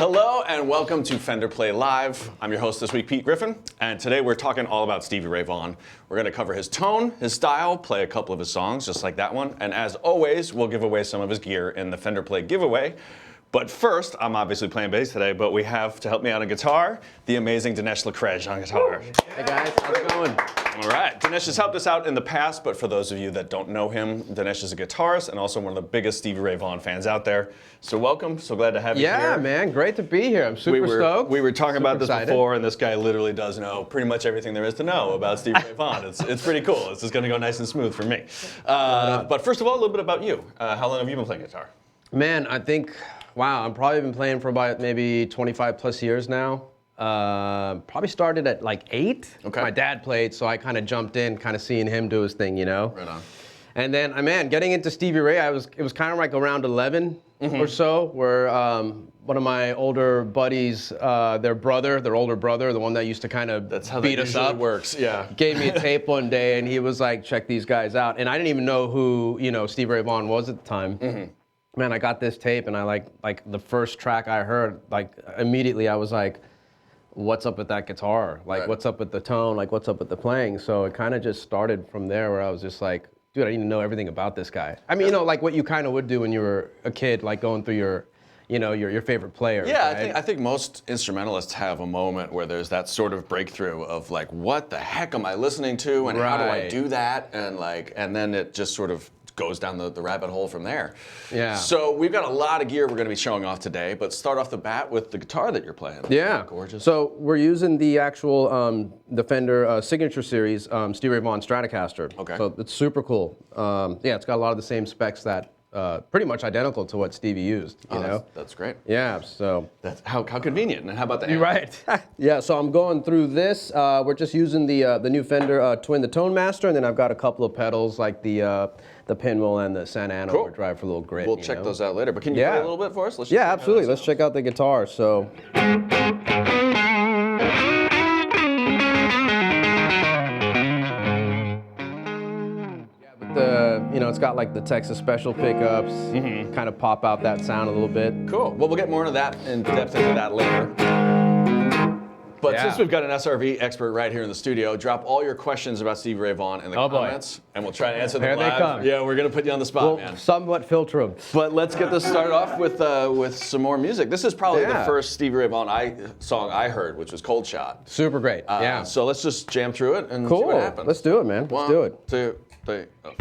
Hello and welcome to Fender Play Live. I'm your host this week, Pete Griffin, and today we're talking all about Stevie Ray Vaughn. We're going to cover his tone, his style, play a couple of his songs, just like that one, and as always, we'll give away some of his gear in the Fender Play giveaway. But first, I'm obviously playing bass today, but we have to help me out on guitar, the amazing Dinesh Lekhraj on guitar. Hey guys, how's it going? All right, Dinesh has helped us out in the past, but for those of you that don't know him, Dinesh is a guitarist and also one of the biggest Stevie Ray Vaughan fans out there. So welcome, so glad to have you here. Yeah, man, great to be here. I'm super stoked. We were talking Super about this excited. before, and this guy literally does know pretty much everything there is to know about Stevie Ray Vaughan. It's pretty cool. It's just going to go nice and smooth for me. But first of all, a little bit about you. How long have you been playing guitar? Man, I think, wow, I've probably been playing for about maybe 25 plus years now. Probably started at like 8. Okay. My dad played, so I kind of jumped in, kind of seeing him do his thing, you know? Right on. And then, man, getting into Stevie Ray, it was kind of like around 11 or so, where one of my older buddies, their older brother, the one that used to kind of beat us up, works. Yeah. gave me a tape one day, and he was like, check these guys out. And I didn't even know who, Stevie Ray Vaughn was at the time. Man, I got this tape, and I like the first track I heard, like immediately I was like, what's up with that guitar? Like, Right. what's up with the tone? Like, what's up with the playing? So it kind of just started from there, where I was just like, dude, I need to know everything about this guy. I mean, like what you kind of would do when you were a kid, like going through your favorite player. Yeah, right? I think most instrumentalists have a moment where there's that sort of breakthrough of like, what the heck am I listening to, and how do I Right. do that, and then it just sort of goes down the rabbit hole from there. Yeah. So we've got a lot of gear we're going to be showing off today, but start off the bat with the guitar that you're playing. Yeah. Gorgeous. So we're using the actual the Fender Signature Series Stevie Ray Vaughan Stratocaster. Okay. So it's super cool. Yeah, it's got a lot of the same specs that pretty much identical to what Stevie used. You know. That's great. Yeah. So. That's how convenient. And how about the You're amp? right. Yeah. So I'm going through this. We're just using the new Fender Twin, the Tone Master, and then I've got a couple of pedals like the Pinwheel and the Santa Ana Cool. Overdrive for a little grit. We'll check those out later. But can you Yeah. play a little bit for us? Let's just Yeah, check out absolutely. this Let's out. check out the guitar. So. It's got like the Texas Special pickups, kind of pop out that sound a little bit. Cool. Well, we'll get more into that in depth into that later. But Yeah. since we've got an SRV expert right here in the studio, drop all your questions about Stevie Ray Vaughan in the Oh, boy. comments, and we'll try to answer them Here they live. come. Yeah, we're gonna put you on the spot, We'll man. somewhat filter them. But let's get this started off with some more music. This is probably the Yeah. first Stevie Ray Vaughan song I heard, which was "Cold Shot." Super great. Yeah. So let's just jam through it and see Cool. what happens. Let's do it, man. Let's do it. 1, 2, 3. Oh.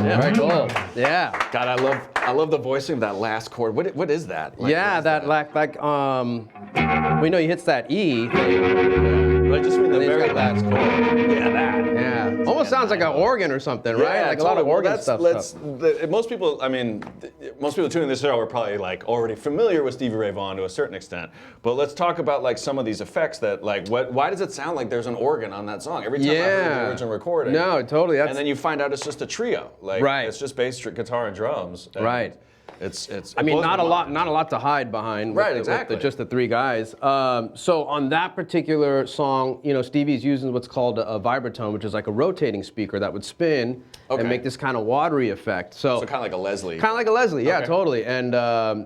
Very cool. Yeah. God, I love the voicing of that last chord. What is that? Like, Yeah, what is that we know he hits that E. But I just mean the And he's very got that- last chord. Yeah, that. Yeah. Almost sounds like an organ or something, right? Yeah, Like a lot of totally. organ Well, stuff. most people, I mean, most people tuning this show are probably like already familiar with Stevie Ray Vaughan to a certain extent. But let's talk about like some of these effects that like, why does it sound like there's an organ on that song? Every time I heard the original recording. No, totally. That's And then you find out it's just a trio. Like, Right. It's just bass, guitar, and drums. And right. I mean, not a lot to hide behind. Right, with exactly. Just the three guys. So on that particular song, you know, Stevie's using what's called a vibratone, which is like a rotating speaker that would spin and make this kind of watery effect. So kind of like a Leslie. Kind of like a Leslie, yeah, totally. And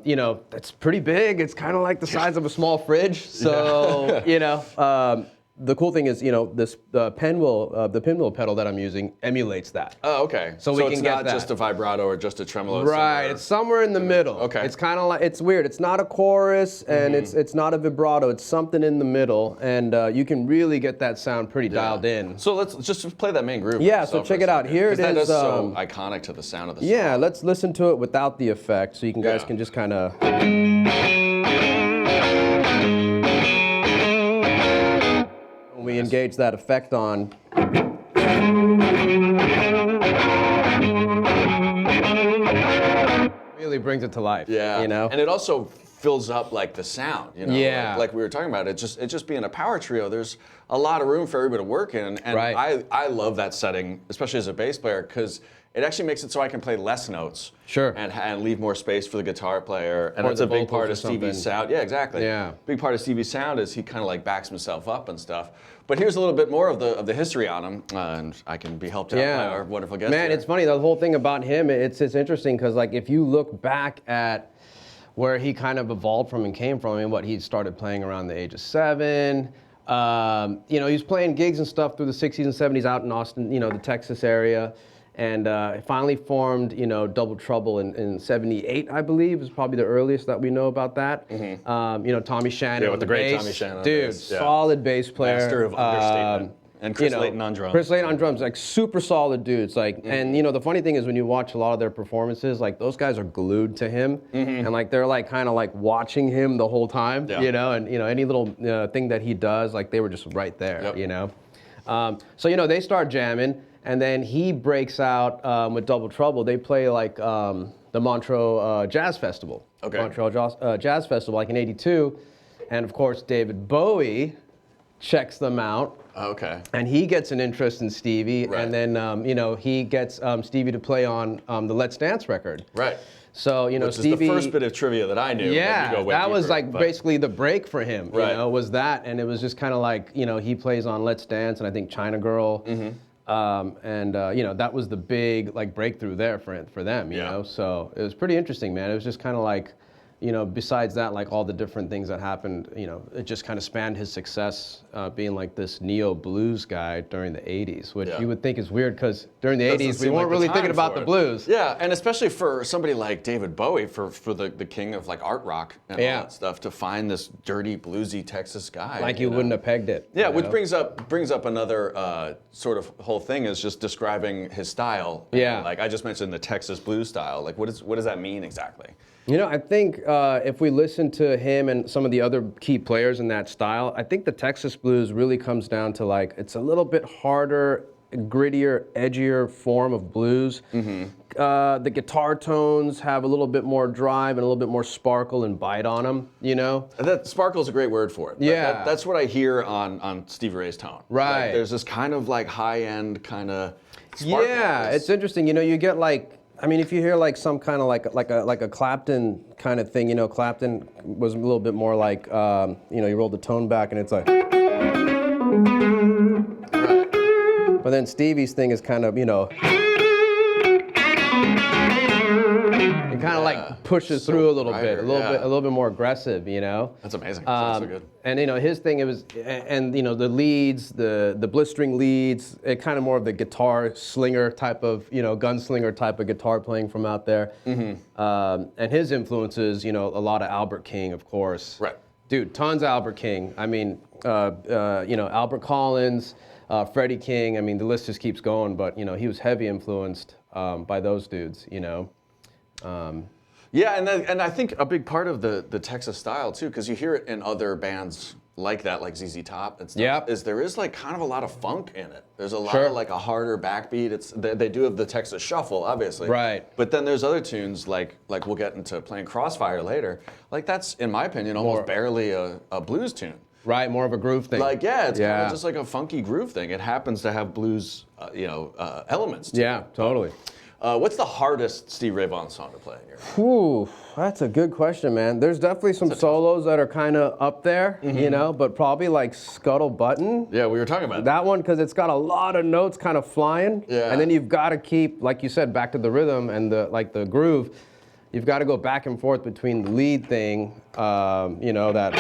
you know, it's pretty big. It's kind of like the size of a small fridge. So you know. The cool thing is, you know, the pinwheel pedal that I'm using emulates that. Oh, okay. So we can get not just a vibrato or just a tremolo. Right, it's somewhere in the middle. Okay. It's kind of like, it's weird. It's not a chorus and it's not a vibrato. It's something in the middle, and you can really get that sound pretty dialed in. So let's just play that main groove. Yeah, so check it out. Here it is. That is so iconic to the sound of the song. Yeah, let's listen to it without the effect, so you guys can just kind of. We engage that effect on. Really brings it to life. Yeah. You know? And it also fills up like the sound, you know. Yeah. Like we were talking about, it just being a power trio, there's a lot of room for everybody to work in. And I love that setting, especially as a bass player, because it actually makes it so I can play less notes. Sure. And leave more space for the guitar player. And Or that's the a big vocals part or of Stevie's something. sound. Yeah, exactly. Yeah. Big part of Stevie's sound is he kind of like backs himself up and stuff. But here's a little bit more of the history on him, and I can be helped out by our wonderful guest. Man, here. it's funny, the whole thing about him, it's interesting because like if you look back at where he kind of evolved from and came from, I mean, he started playing around the age of 7. You know, he was playing gigs and stuff through the 60s and 70s out in Austin, you know, the Texas area. And finally formed, you know, Double Trouble in 78, I believe, is probably the earliest that we know about that. You know, Tommy Shannon. with the great bass. Tommy Shannon on Dude, bass, yeah. solid bass player. Master of understatement. And Chris Layton on drums. Chris Layton on drums, like super solid dudes. Like, and you know, the funny thing is when you watch a lot of their performances, like those guys are glued to him, and like they're like kind of like watching him the whole time, you know, and you know any little thing that he does, like they were just right there, you know. So you know they start jamming, and then he breaks out with Double Trouble. They play like the Montreux Jazz Festival, Montreux Jazz Festival, like in '82, and of course David Bowie checks them out. Okay. And he gets an interest in Stevie, and then you know he gets Stevie to play on the Let's Dance record. Right. So you know Which Stevie. is the first bit of trivia that I knew. Yeah, that was like basically the break for him. Right. You know, was that, and it was just kind of like you know he plays on Let's Dance, and I think China Girl. And you know that was the big like breakthrough there for them. You know, so it was pretty interesting, man. It was just kind of like. You know, besides that, like all the different things that happened, you know, it just kind of spanned his success being like this neo blues guy during the 80s, which you would think is weird because during the 80s, we weren't really thinking about the blues. Yeah, and especially for somebody like David Bowie, for the king of like art rock and all that stuff, to find this dirty, bluesy Texas guy. Like you wouldn't have pegged it. Yeah, which brings up another sort of whole thing is just describing his style. Yeah. Like I just mentioned the Texas blues style. Like what does that mean exactly? You know, I think if we listen to him and some of the other key players in that style, I think the Texas blues really comes down to like, it's a little bit harder, grittier, edgier form of blues. The guitar tones have a little bit more drive and a little bit more sparkle and bite on them, you know? That sparkle's a great word for it. Yeah. That's what I hear on Stevie Ray's tone. Right. Like, there's this kind of like high-end kind of Yeah, it's interesting. You know, you get like, I mean, if you hear like some kind of like a Clapton kind of thing, you know, Clapton was a little bit more like, you know, you roll the tone back and it's like. But then Stevie's thing is kind of, you know. It kind of like pushes through a little bit, a little bit more aggressive, you know. That's amazing. That's so good. And you know his thing, it was, and you know the leads, the blistering leads, it kind of more of the guitar slinger type of, you know, gunslinger type of guitar playing from out there. And his influences, you know, a lot of Albert King, of course. Right. Dude, tons of Albert King. I mean, you know, Albert Collins, Freddie King. I mean, the list just keeps going. But you know, he was heavy influenced by those dudes. You know. Yeah, and I think a big part of the Texas style too, because you hear it in other bands like that, like ZZ Top and stuff, is there is like kind of a lot of funk in it. There's a lot of like a harder backbeat. They do have the Texas Shuffle, obviously. Right. But then there's other tunes like we'll get into playing Crossfire later. Like that's, in my opinion, almost barely a blues tune. Right, more of a groove thing. Like it's kind of just like a funky groove thing. It happens to have blues, you know, elements to it. Yeah, totally. What's the hardest Stevie Ray Vaughan song to play in your opinion? Ooh, that's a good question, man. There's definitely some solos that are kind of up there, you know, but probably like Scuttle Button. Yeah, we were talking about That one, because it's got a lot of notes kind of flying. Yeah. And then you've got to keep, like you said, back to the rhythm and the groove. You've got to go back and forth between the lead thing, you know, that.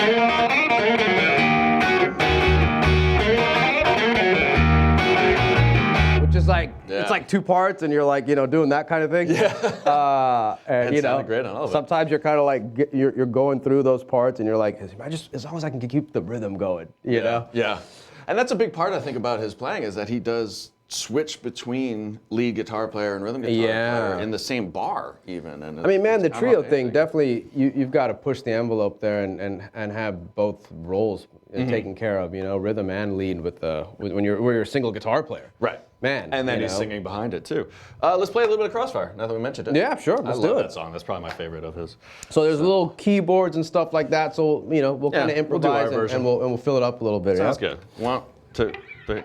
Which is like, it's like two parts and you're like, you know, doing that kind of thing. Yeah. And you know, great on all of it. sometimes you're kind of like, you're going through those parts and you're like, as long as I can keep the rhythm going, you know? Yeah. And that's a big part, I think, about his playing is that he does switch between lead guitar player and rhythm guitar player in the same bar, even. And I mean, man, the trio thing, definitely, you've got to push the envelope there and have both roles taken care of, you know, rhythm and lead when you're a single guitar player. Right. Man. And then he's singing behind it, too. Let's play a little bit of Crossfire, now that we mentioned it. Yeah, sure, let's do it. I love that song. That's probably my favorite of his. So there's little keyboards and stuff like that, so, you know, we'll kind of improvise and we'll fill it up a little bit. Sounds good. 1, 2, 3.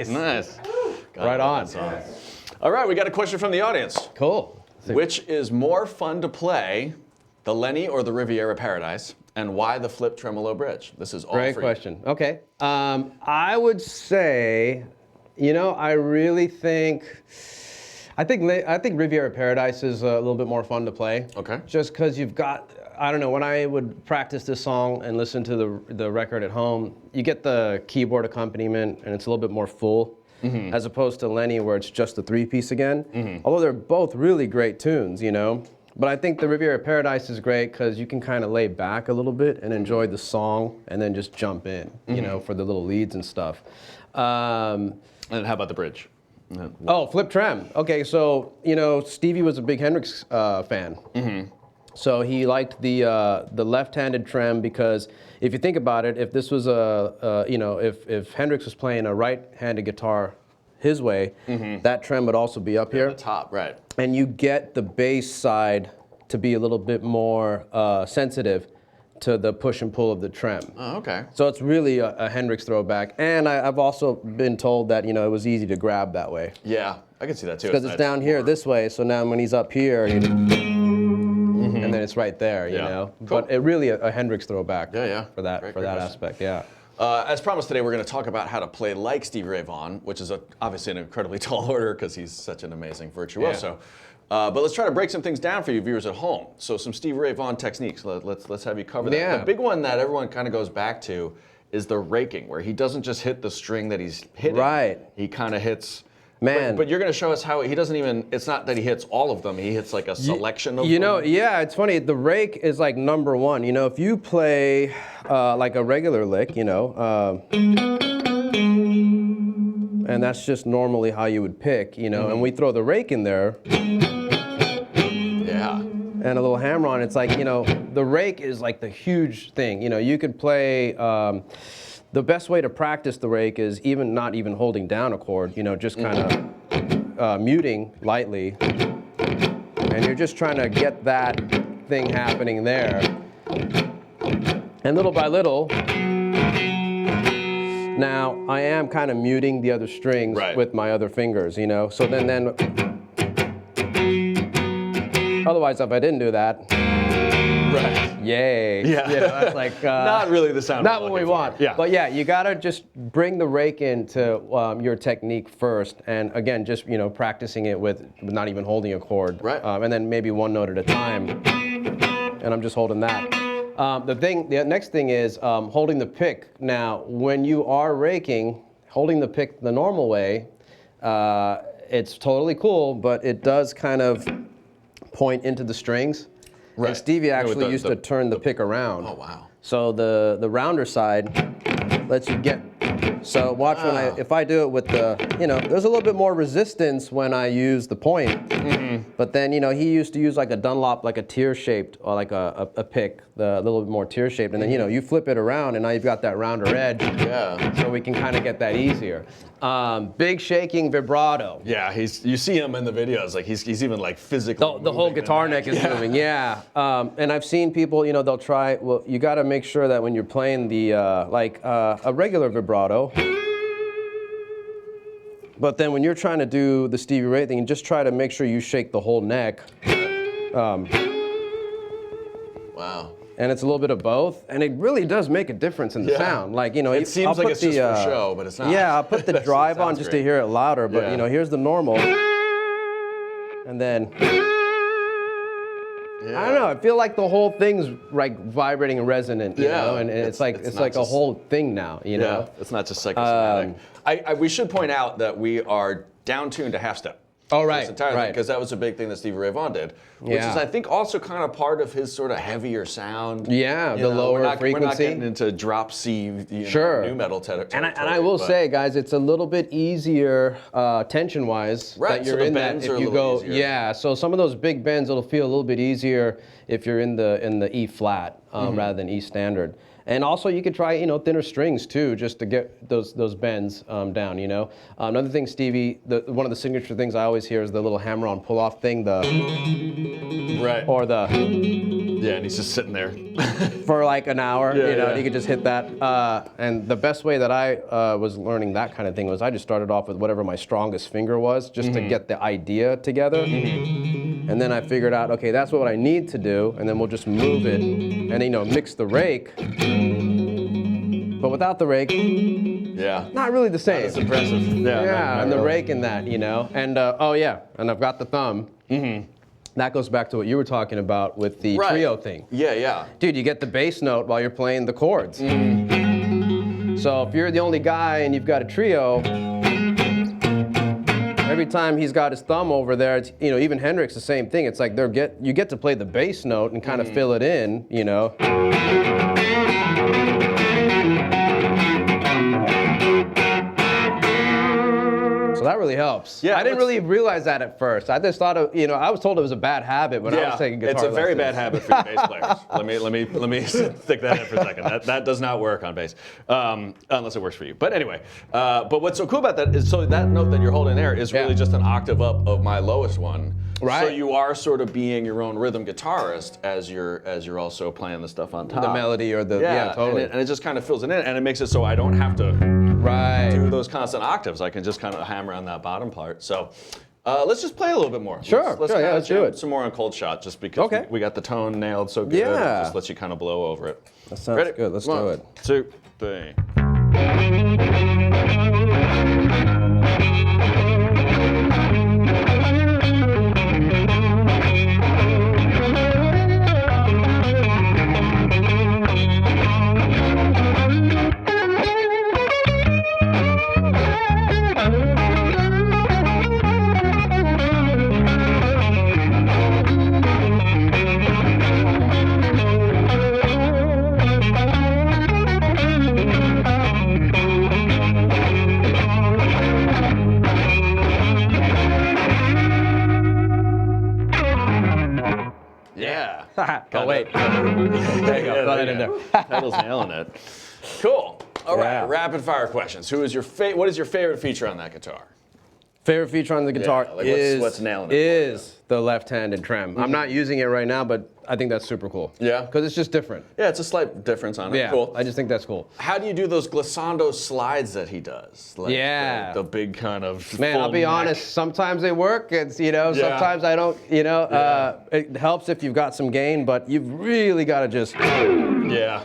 Nice. Right on. All right, we got a question from the audience. Cool. Which is more fun to play, the Lenny or the Riviera Paradise, and why the flip tremolo bridge? This is all Great for question. Okay. I would say, you know, I think Riviera Paradise is a little bit more fun to play. Okay. Just because you've got, I don't know, when I would practice this song and listen to the record at home, you get the keyboard accompaniment and it's a little bit more full, as opposed to Lenny where it's just the three-piece again. Although they're both really great tunes, you know. But I think the Riviera Paradise is great because you can kind of lay back a little bit and enjoy the song and then just jump in, you know, for the little leads and stuff. And how about the bridge? Oh, flip trem. Okay, so, you know, Stevie was a big Hendrix fan. So he liked the left-handed trem because if you think about it, if this was you know, if Hendrix was playing a right-handed guitar his way, that trem would also be up here. At the top, right. And you get the bass side to be a little bit more sensitive to the push and pull of the trem. Oh, okay. So it's really a Hendrix throwback. And I've also been told that, you know, it was easy to grab that way. Yeah, I can see that too. Because it's down here this way, so now when he's up here, and then it's right there, you know. Cool. But it really a Hendrix throwback. For that Great aspect, yeah. As promised today, we're going to talk about how to play like Stevie Ray Vaughan, which is obviously an incredibly tall order because he's such an amazing virtuoso. But let's try to break some things down for you viewers at home. So some Stevie Ray Vaughan techniques. Let's have you cover that. The big one that everyone kind of goes back to is the raking, where he doesn't just hit the string that he's hitting. Right. He kind of hits. Man. But you're going to show us how he doesn't even, it's not that he hits all of them, he hits like a selection of them. You know, yeah, it's funny. The rake is like number one. You know, if you play like a regular lick, you know, and that's just normally how you would pick, you know, and we throw the rake in there. Yeah. And a little hammer on it. It's like, you know, the rake is like the huge thing. You know, you could play, the best way to practice the rake is not even holding down a chord, you know, just kind of muting lightly. And you're just trying to get that thing happening there. And little by little, now I am kind of muting the other strings with my other fingers, you know. So then Otherwise, if I didn't do that, Right. yay. Yeah. You know, that's like Not really the sound. not we're what we looking want. for. Yeah. But yeah, you gotta just bring the rake into your technique first, and again, just practicing it with not even holding a chord. Right. And then maybe one note at a time. And I'm just holding that. The next thing is holding the pick. Now, when you are raking, holding the pick the normal way, it's totally cool, but it does kind of point into the strings. Right. And Stevie Yeah, with actually used to turn the pick around. Oh wow. So the rounder side lets you get. So watch when if I do it with the, there's a little bit more resistance when I use the point. But then, he used to use like a Dunlop, like a tear-shaped, or like a pick, the little bit more tear-shaped. And then, you flip it around and now you've got that rounder edge. Yeah. So we can kind of get that easier. Big shaking vibrato. Yeah, you see him in the videos, like he's even like physically. The whole guitar neck is moving, yeah. And I've seen people, they'll try, well, you got to make sure that when you're playing the, a regular vibrato, but then when you're trying to do the Stevie Ray thing, just try to make sure you shake the whole neck. Wow. And it's a little bit of both, and it really does make a difference in the sound. Like, it seems I'll like put it's just for show, but it's not. Yeah, I'll put the drive on just to hear it louder, but Yeah. Here's the normal. And then, I don't know, I feel like the whole thing's like vibrating and resonant, you know, and it's like a whole thing now, you know. It's not just psychosomatic. We should point out that we are down-tuned to half step. Oh, right, right. Because that was a big thing that Stevie Ray Vaughn did, which is, I think, also kind of part of his sort of heavier sound. Yeah, the lower frequency. We're not getting into drop C, new metal territory. And I will say, guys, it's a little bit easier tension-wise that you're in that if you go. Easier. Yeah, so some of those big bends, it'll feel a little bit easier if you're in the E flat rather than E standard. And also, you could try, thinner strings too, just to get those bends down. Another thing, Stevie, one of the signature things I always hear is the little hammer-on pull-off thing, or the. Yeah, and he's just sitting there for like an hour. Yeah. And you could just hit that. And the best way that I was learning that kind of thing was I just started off with whatever my strongest finger was, just to get the idea together. And then I figured out, okay, that's what I need to do, and then we'll just move it, and mix the rake. But without the rake, not really the same. That's impressive. Yeah, and the rake in that, And and I've got the thumb. That goes back to what you were talking about with the trio thing. Yeah. Dude, you get the bass note while you're playing the chords. So if you're the only guy and you've got a trio, every time he's got his thumb over there, it's, even Hendrix, the same thing. It's like you get to play the bass note and kind of fill it in, So that really helps. Yeah, I didn't really realize that at first. I just thought I was told it was a bad habit when I was taking guitar lessons. It's a very bad habit for bass players. Let me stick that in for a second. That does not work on bass, unless it works for you. But anyway, but what's so cool about that is so that note that you're holding there is really just an octave up of my lowest one. Right. So you are sort of being your own rhythm guitarist as you're also playing the stuff on top. The melody or the totally. And it just kind of fills it in, and it makes it so I don't have to do those constant octaves. I can just kind of hammer on that bottom part. So let's just play a little bit more. Sure, let's do it. Some more on Cold Shot, just because we got the tone nailed so good. Yeah. It just lets you kind of blow over it. That sounds good. Let's do it. 1, 2, 3. Oh, wait. There you go. Throw that in there. Pedal's nailing it. Cool. All right, rapid fire questions. What is your favorite feature on that guitar? Favorite feature on the guitar like what's nailing it is the left-handed trem. I'm not using it right now, but I think that's super cool. Yeah? Because it's just different. Yeah, it's a slight difference on it. Yeah, Cool. I just think that's cool. How do you do those glissando slides that he does? Like Yeah. the big kind of Man, full I'll be neck. honest, sometimes they work. It's, Yeah. sometimes I don't, it helps if you've got some gain, but you've really got to just, Yeah.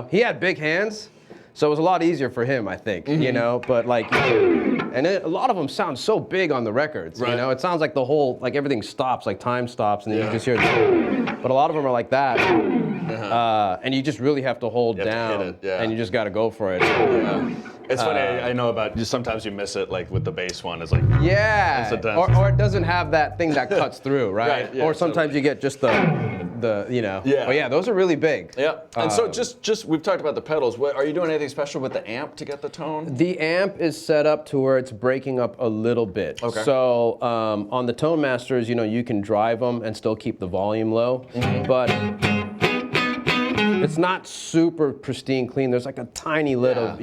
he had big hands. So it was a lot easier for him, I think, but a lot of them sound so big on the records, Right. it sounds like the whole, like everything stops, like time stops, and then Yeah. you just hear, but a lot of them are like that, and you just really have to hold have to down, hit it, yeah. and you just got to go for it. Yeah. It's funny, I know about, sometimes you miss it, like with the bass one, it's like, Yeah, Incidental. or it doesn't have that thing that cuts through, right? Right, yeah, or sometimes you get just the. Yeah. But yeah, those are really big. yeah. And so just, we've talked about the pedals. What, are you doing anything special with the amp to get the tone? The amp is set up to where it's breaking up a little bit. Okay. So on the Tone Masters, you can drive them and still keep the volume low, but it's not super pristine clean. There's like a tiny little,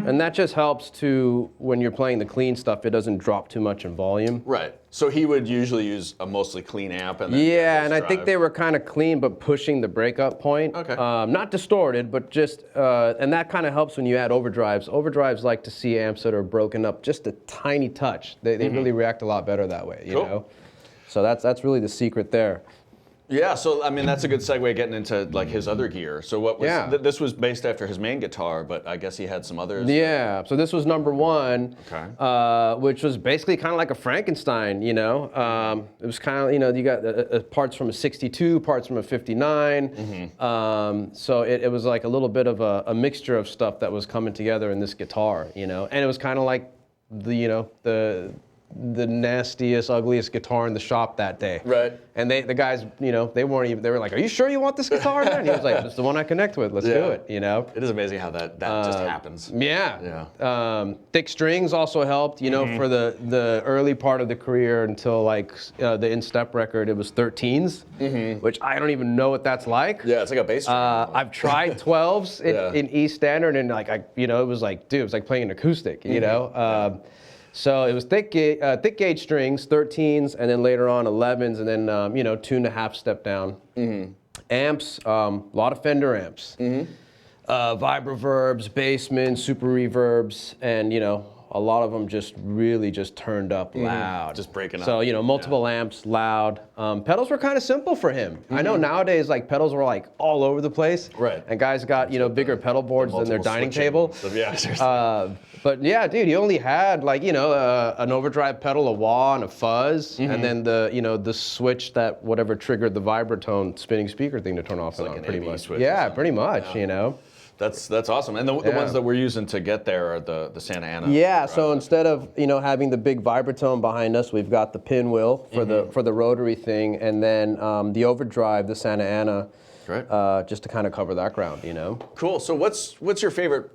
and that just helps to, when you're playing the clean stuff, it doesn't drop too much in volume. Right. So he would usually use a mostly clean amp and then Yeah, just and I think drive. they were kind of clean, but pushing the breakup point. Okay. Not distorted, but just, and that kind of helps when you add overdrives. Overdrives like to see amps that are broken up just a tiny touch. They really react a lot better that way, you Cool. know? So that's really the secret there. Yeah, so I mean that's a good segue getting into like his other gear. So what was this was based after his main guitar, but I guess he had some others. Yeah, so this was number one, Okay. which was basically kind of like a Frankenstein, It was kind of, you got parts from a 62, parts from a 59. So it was like a little bit of a mixture of stuff that was coming together in this guitar, And it was kind of like the nastiest, ugliest guitar in the shop that day. Right. And the guys, they were like, "Are you sure you want this guitar?" And he was like, "It's the one I connect with. Let's do it." It is amazing how that just happens. Yeah. Thick strings also helped, for the early part of the career until like the In Step record, it was 13s, which I don't even know what that's like. Yeah, it's like a bass string. I've tried 12s in E standard, and like it was like, dude, it was like playing an acoustic, So it was thick gauge strings, 13s, and then later on 11s, and then 2.5 step down. Amps, a lot of Fender amps, vibroverbs, bassmen, super reverbs, and a lot of them just really just turned up loud. Just breaking up. So multiple amps, loud. Pedals were kind of simple for him. I know nowadays like pedals were like all over the place. Right. And guys got bigger pedal boards than their Multiple dining switching. table. So, yeah, seriously. But yeah, dude, he only had like an overdrive pedal, a wah, and a fuzz, and then the switch that whatever triggered the vibratone spinning speaker thing to turn off and like on, an pretty AB much. switch or Yeah, something. pretty much. That's awesome. And the ones that we're using to get there are the Santa Ana. Yeah. So instead of having the big vibratone behind us, we've got the pinwheel for the rotary thing, and then the overdrive, the Santa Ana, just to kind of cover that ground. Cool. So what's your favorite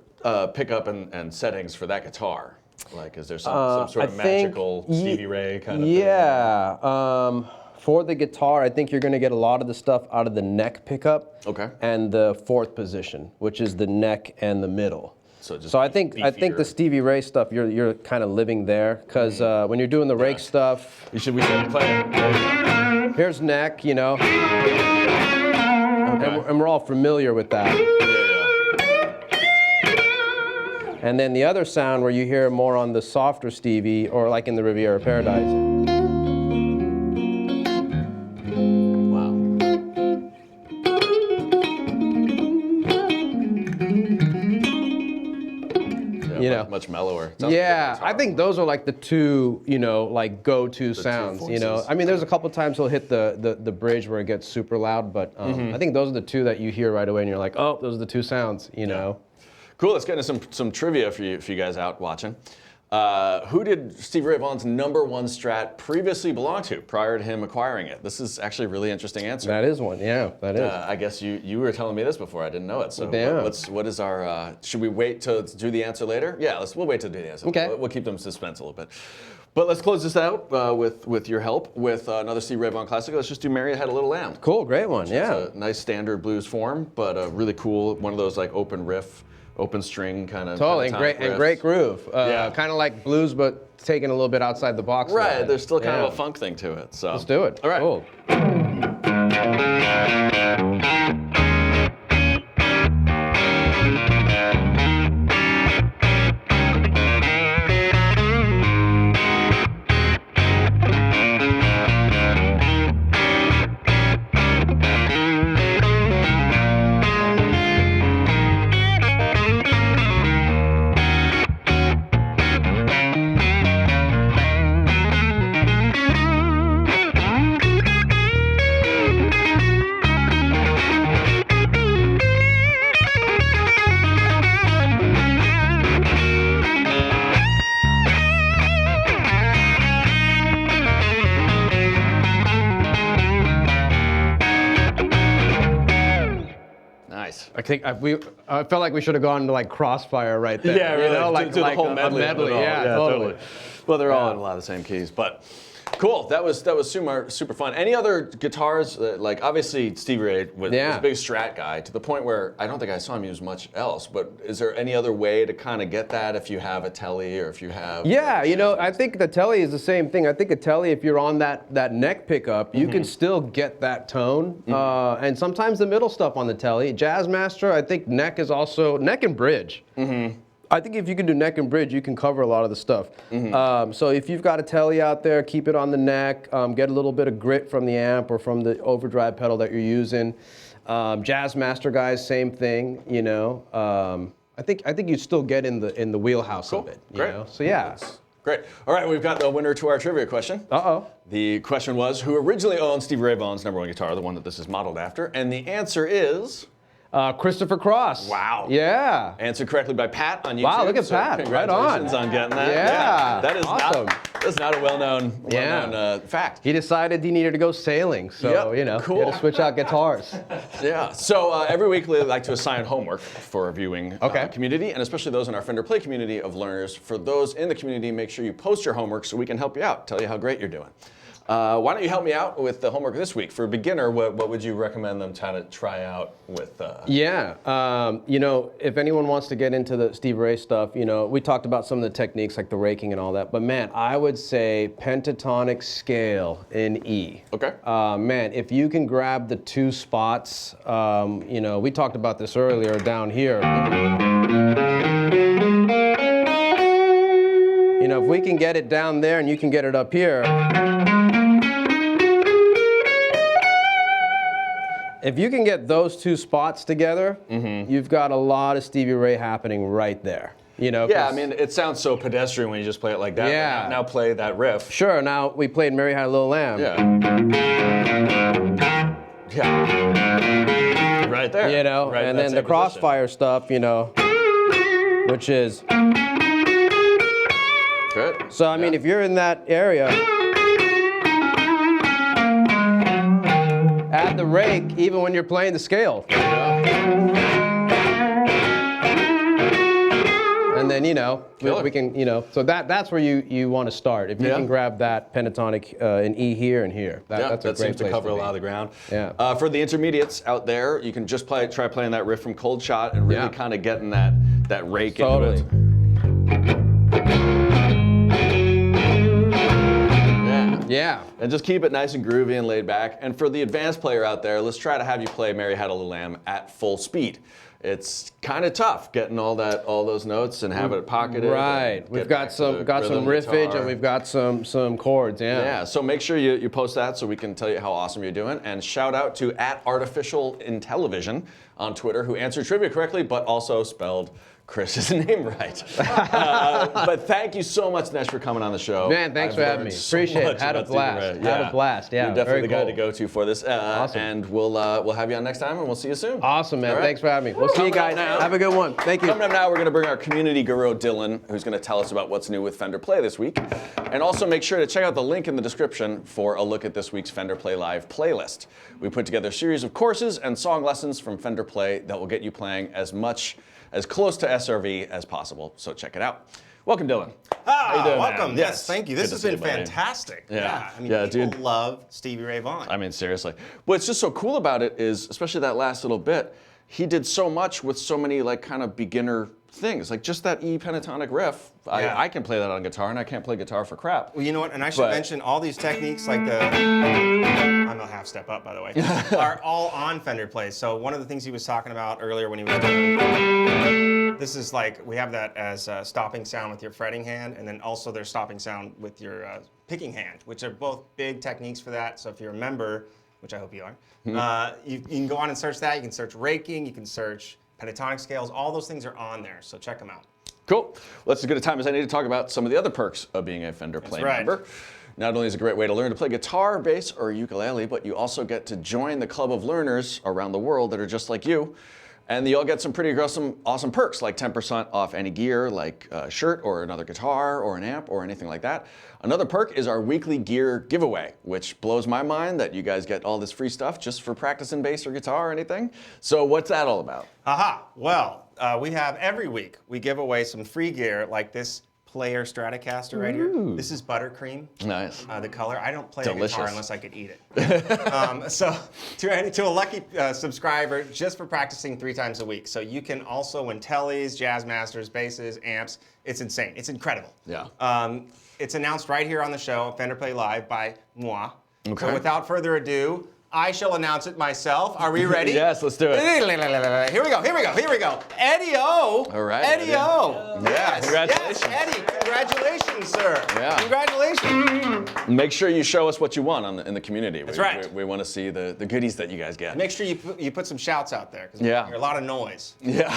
pickup and settings for that guitar? Like, is there some sort of magical Stevie Ray kind of thing? Yeah. For the guitar, I think you're going to get a lot of the stuff out of the neck pickup. Okay. And the fourth position, which is the neck and the middle. So I think the beefier. Stevie Ray stuff, you're kind of living there, because when you're doing the rake stuff, We should play it. here's neck, and we're all familiar with that. Yeah. And then the other sound where you hear more on the softer Stevie, or like in the Riviera Paradise. Wow. Yeah, much mellower. Sounds Yeah, like I think those are like the two, like go-to sounds. voices. I mean, there's a couple times he'll hit the bridge where it gets super loud, but I think those are the two that you hear right away, and you're like, oh, those are the two sounds. Cool. Let's get into some trivia for you guys out watching. Who did Stevie Ray Vaughan's #1 Strat previously belong to prior to him acquiring it? This is actually a really interesting answer. That is one. Yeah, that is. I guess you were telling me this before. I didn't know it. So Yeah. what is our? Should we wait to do the answer later? Yeah, we'll wait to do the answer. Okay. We'll keep them suspense a little bit. But let's close this out with your help with another Stevie Ray Vaughan classic. Let's just do "Mary Had a Little Lamb." Cool, great one. Yeah. It's a nice standard blues form, but really cool. One of those like open riff open string kind of. Totally, and great groove. Yeah. Kind of like blues, but taken a little bit outside the box. Right, there's still kind of a funk thing to it. So let's do it. All right. Cool. I felt like we should have gone to like Crossfire right there. Yeah, really. You know, like the whole medley. Yeah, totally. Well, they're all in a lot of the same keys, but cool. That was super fun. Any other guitars? Like obviously Stevie Ray was a big Strat guy to the point where I don't think I saw him use much else. But is there any other way to kind of get that if you have a Telly or if you have? Yeah, you know, I think the Telly is the same thing. I think a Telly, if you're on that neck pickup, you can still get that tone. And sometimes the middle stuff on the Telly. Jazzmaster, I think neck is also neck and bridge. I think if you can do neck and bridge, you can cover a lot of the stuff. So if you've got a Telly out there, keep it on the neck, get a little bit of grit from the amp or from the overdrive pedal that you're using. Jazzmaster guys, same thing, you know. I think you still get in the wheelhouse of it. You know? So yeah. Great. All right, we've got the winner to our trivia question. The question was, who originally owned Stevie Ray Vaughan's #1 guitar, the one that this is modeled after? And the answer is... Christopher Cross. Wow. Yeah. Answered correctly by Pat on YouTube. Wow, look at Pat. Congratulations on getting that. Yeah. That is awesome. That's not a well-known fact. He decided he needed to go sailing, so you know, he had to switch out guitars. Yeah. So every week we like to assign homework for our viewing community, and especially those in our Fender Play community of learners. For those in the community, make sure you post your homework so we can help you out, tell you how great you're doing. Why don't you help me out with the homework this week? For a beginner, what would you recommend them to try out with? You know, if anyone wants to get into the Stevie Ray stuff, you know, we talked about some of the techniques like the raking and all that, but man, I would say pentatonic scale in E. Okay. Man, if you can grab the two spots, you know, we talked about this earlier down here. You know, if we can get it down there and you can get it up here. If you can get those two spots together, you've got a lot of Stevie Ray happening right there. You know, yeah, I mean, it sounds so pedestrian when you just play it like that. Yeah. Now play that riff. Sure, now we played Mary Had a Little Lamb. Yeah. Right there. You know, right and then the Crossfire stuff, you know, which is... Good. So, I mean, if you're in that area... Add the rake even when you're playing the scale. And then, you know, we can, you know, so that's where you want to start. If you can grab that pentatonic in E here and here, that's a great seems to place cover to a be. lot of the ground. Yeah. For the intermediates out there, you can just try playing that riff from Cold Shot and really kind of getting that rake into it. Yeah. And just keep it nice and groovy and laid back. And for the advanced player out there, let's try to have you play Mary Had a Little Lamb at full speed. It's kind of tough getting all those notes and have it pocketed. Right. We've got some riffage and we've got some chords. Yeah. So make sure you post that so we can tell you how awesome you're doing. And shout out to @ArtificialInTelevision on Twitter who answered trivia correctly, but also spelled Chris's name right. But thank you so much, Dinesh, for coming on the show. Man, thanks for having me. Appreciate it. Had a blast. Had a blast. Yeah. You're definitely the guy to go to for this. Awesome. And we'll have you on next time, and we'll see you soon. Awesome, man. Thanks for having me. We'll see you guys. Have a good one. Thank you. Coming up now, we're going to bring our community guru, Dylan, who's going to tell us about what's new with Fender Play this week. And also make sure to check out the link in the description for a look at this week's Fender Play Live playlist. We put together a series of courses and song lessons from Fender Play that will get you playing as close to SRV as possible, so check it out. Welcome, Dylan. How you doing, welcome. Man? Yes, thank you. This has been fantastic. Yeah. I mean, people love Stevie Ray Vaughan. I mean, seriously. What's just so cool about it is, especially that last little bit, he did so much with so many like kind of beginner things, like just that E pentatonic riff. Yeah. I can play that on guitar, and I can't play guitar for crap. Well, you know what? And I should mention all these techniques, like I'm a half step up, by the way, are all on Fender plays. So one of the things he was talking about earlier when he was doing, this is like, we have that as a stopping sound with your fretting hand, and then also there's stopping sound with your picking hand, which are both big techniques for that. So if you're a member, which I hope you are, you can go on and search that. You can search raking, you can search pentatonic scales, all those things are on there, so check them out. Cool. Well, that's as good a time as I need to talk about some of the other perks of being a Fender Play member. Not only is it a great way to learn to play guitar, bass, or ukulele, but you also get to join the club of learners around the world that are just like you. And you'll get some pretty awesome perks, like 10% off any gear, like a shirt or another guitar or an amp or anything like that. Another perk is our weekly gear giveaway, which blows my mind that you guys get all this free stuff just for practicing bass or guitar or anything. So what's that all about? Aha. Well, we have every week, we give away some free gear like this Player Stratocaster right here. This is buttercream. Nice. The color. I don't play a Delicious. guitar unless I could eat it. So to a lucky subscriber, just for practicing 3 times a week. So you can also win tellies, jazz masters, basses, amps. It's insane. It's incredible. Yeah. It's announced right here on the show, Fender Play Live by moi. Okay. So without further ado, I shall announce it myself. Are we ready? Yes, let's do it. Here we go. Eddie-O. All right, Eddie-O. Eddie. Yeah, congratulations. Yes, Eddie, congratulations, sir. Yeah. Congratulations. Make sure you show us what you want in the community. That's right. We want to see the goodies that you guys get. Make sure you put some shouts out there, because Yeah. there's a lot of noise. Yeah.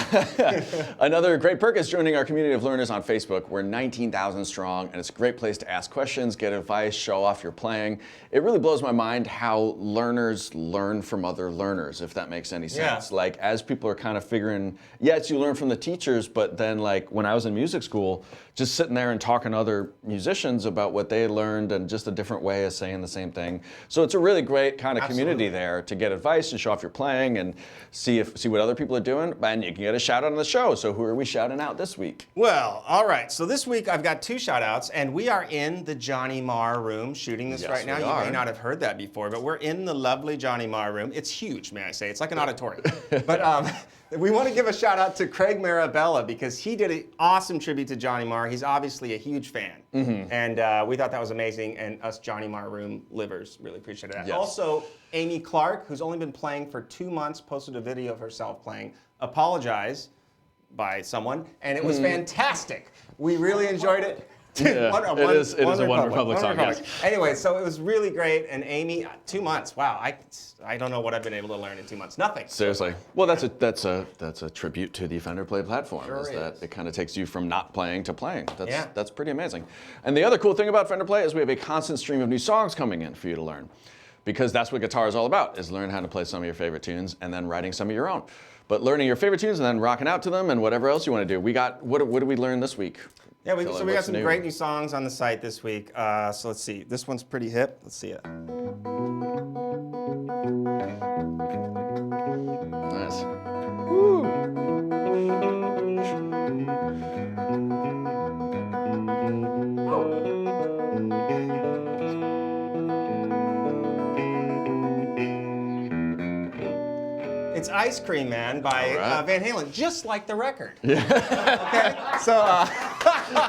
Another great perk is joining our community of learners on Facebook. We're 19,000 strong, and it's a great place to ask questions, get advice, show off your playing. It really blows my mind how learners learn from other learners, if that makes any sense. Yeah. Like, as people are kind of figuring, yes, you learn from the teachers, but then like when I was in music school, just sitting there and talking to other musicians about what they learned and just a different way of saying the same thing. So it's a really great kind of community there to get advice and show off your playing and see what other people are doing. And you can get a shout out on the show. So who are we shouting out this week? Well, all right. So this week I've got 2 shout outs, and we are in the Johnny Marr room shooting this Yes, right now. we You are. may not have heard that before, but we're in the lovely Johnny Marr room. It's huge, may I say. It's like an auditorium. But we want to give a shout out to Craig Marabella, because he did an awesome tribute to Johnny Marr. He's obviously a huge fan. And we thought that was amazing, and us Johnny Marr room livers really appreciated that. Yes. Also, Amy Clark, who's only been playing for 2 months, posted a video of herself playing Apologize by someone, and it was fantastic. We really enjoyed it. Yeah, it is a One Republic song, yes. Anyway, so it was really great, and Amy, 2 months. Wow, I don't know what I've been able to learn in 2 months. Nothing. Seriously. Well, that's a tribute to the Fender Play platform. Sure is that is. it kind of takes you from not playing to playing. Yeah. That's pretty amazing. And the other cool thing about Fender Play is we have a constant stream of new songs coming in for you to learn, because that's what guitar is all about: is learn how to play some of your favorite tunes and then writing some of your own. But learning your favorite tunes and then rocking out to them and whatever else you want to do. We got what did we learn this week? Yeah, we Tell got what's some new. great new songs on the site this week. So let's see. This one's pretty hip. Let's see it. Nice. It's Ice Cream Man by All right. Van Halen, just like the record. Yeah. Okay. So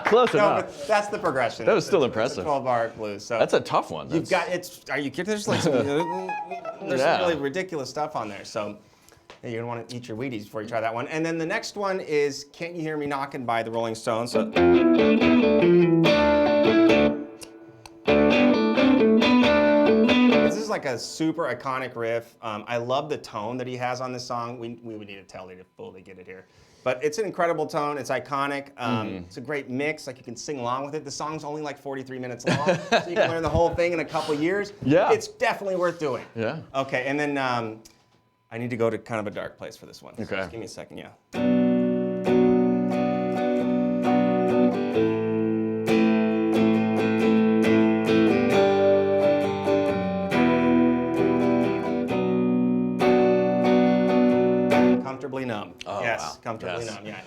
Close no, enough. but that's the progression. That was still It's impressive. a 12-bar blues. So That's a tough one. you've got it's. Are you kidding? There's like some, there's Yeah. some really ridiculous stuff on there. So yeah, you're gonna want to eat your Wheaties before you try that one. And then the next one is "Can't You Hear Me Knocking" by the Rolling Stones. So. This is like a super iconic riff. I love the tone that he has on this song. We would need a telly to fully get it here. But it's an incredible tone. It's iconic. It's a great mix. Like, you can sing along with it. The song's only like 43 minutes long, so you can learn the whole thing in a couple years. Yeah. It's definitely worth doing. Yeah. Okay, and then I need to go to kind of a dark place for this one. So Okay. just give me a second, yeah. Comfortably Numb. Oh, yes, wow. Comfortably Yes. Numb, yeah.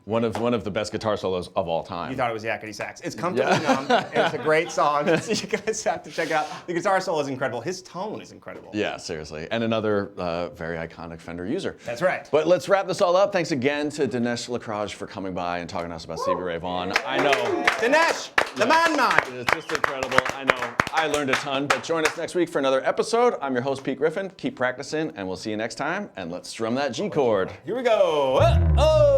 One of the best guitar solos of all time. You thought it was yakety sax. It's Comfortably Numb. It's a great song. So you guys have to check it out. The guitar solo is incredible. His tone is incredible. Yeah, seriously. And another very iconic Fender user. That's right. But let's wrap this all up. Thanks again to Dinesh Lekhraj for coming by and talking to us about Stevie Ray Vaughan. I know. Dinesh, the man. It's just incredible. I know. I learned a ton. But join us next week for another episode. I'm your host, Pete Griffin. Keep practicing, and we'll see you next time. And let's strum that G chord. Here we go. Oh!